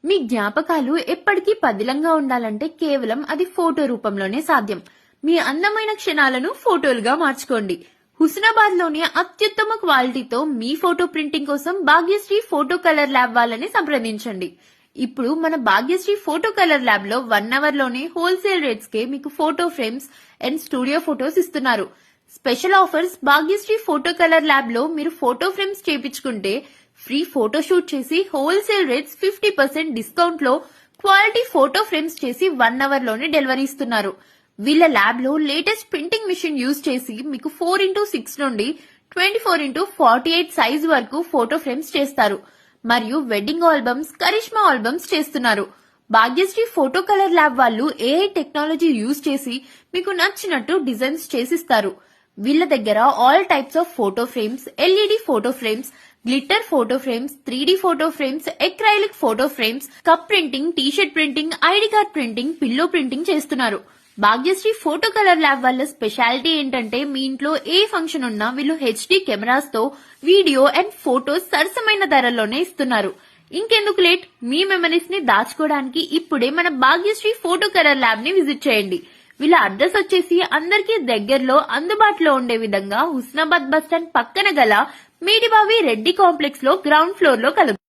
మీ జ్ఞాపకాలు ఎప్పటికీ పదిలంగా ఉండాలంటే కేవలం అది ఫోటో రూపంలోనే సాధ్యం. మీ అందమైన క్షణాలను ఫోటోలుగా మార్చుకోండి. హుస్నాబాద్ లోని అత్యుత్తమ క్వాలిటీతో మీ ఫోటో ప్రింటింగ్ కోసం భాగ్యశ్రీ ఫోటో కలర్ ల్యాబ్ వాళ్ళని సంప్రదించండి. ఇప్పుడు మన భాగ్యశ్రీ ఫోటో కలర్ ల్యాబ్ లో 1 అవర్ లోనే హోల్సేల్ రేట్స్ కే మీకు photo frames and studio photos ఇస్తున్నారు. Special offers Bhagyashree photo colour lab లో మీరు ఫోటో ఫ్రేమ్స్ చేపించుకుంటే ఫ్రీ ఫోటో షూట్ చేసి హోల్సేల్ రేట్స్ 50% డిస్కౌంట్ లో క్వాలిటీ ఫోటో ఫ్రేమ్స్ చేసి 1 అవర్ లోనే డెలివరీ ఇస్తున్నారు. వీళ్ళ ల్యాబ్ లో లేటెస్ట్ ప్రింటింగ్ మిషన్ యూజ్ చేసి మీకు 4x6 నుండి 24x48 సైజ్ వరకు ఫోటో ఫ్రేమ్స్ చేస్తారు. మరియు వెడ్డింగ్ ఆల్బమ్స్, కరిష్మా ఆల్బమ్స్ చేస్తున్నారు. భాగ్యశ్రీ ఫోటో కలర్ ల్యాబ్ వాళ్ళు ఏఐ టెక్నాలజీ యూజ్ చేసి మీకు నచ్చినట్టు డిజైన్స్ చేసిస్తారు. వీళ్ళ దగ్గర all types of photo frames, LED photo frames, glitter photo frames, 3D photo frames, acrylic photo frames, cup printing, T shirt printing, ID card printing, pillow printing చేస్తున్నారు. Bhagyashree photo colour lab వాళ్ళ speciality ఏంటంటే మీ ఇంట్లో ఏ function ఉన్నా వీళ్ళు HD cameras తో video and photos సరసమైన ధరల్లోనే ఇస్తున్నారు. ఇంకెందుకు లేట్, మీ మెమరీస్ ని దాచుకోవడానికి ఇప్పుడే మన భాగ్యశ్రీ ఫోటో కలర్ ల్యాబ్ ని విజిట్ చేయండి. వీళ్ళ అడ్రస్ వచ్చేసి అందరికీ దగ్గరలో అందుబాటులో ఉండే విధంగా హుస్నాబాద్ బస్ స్టాండ్ పక్కన గల మేడిబావి రెడ్డి కాంప్లెక్స్ లో గ్రౌండ్ ఫ్లోర్ లో కలదు.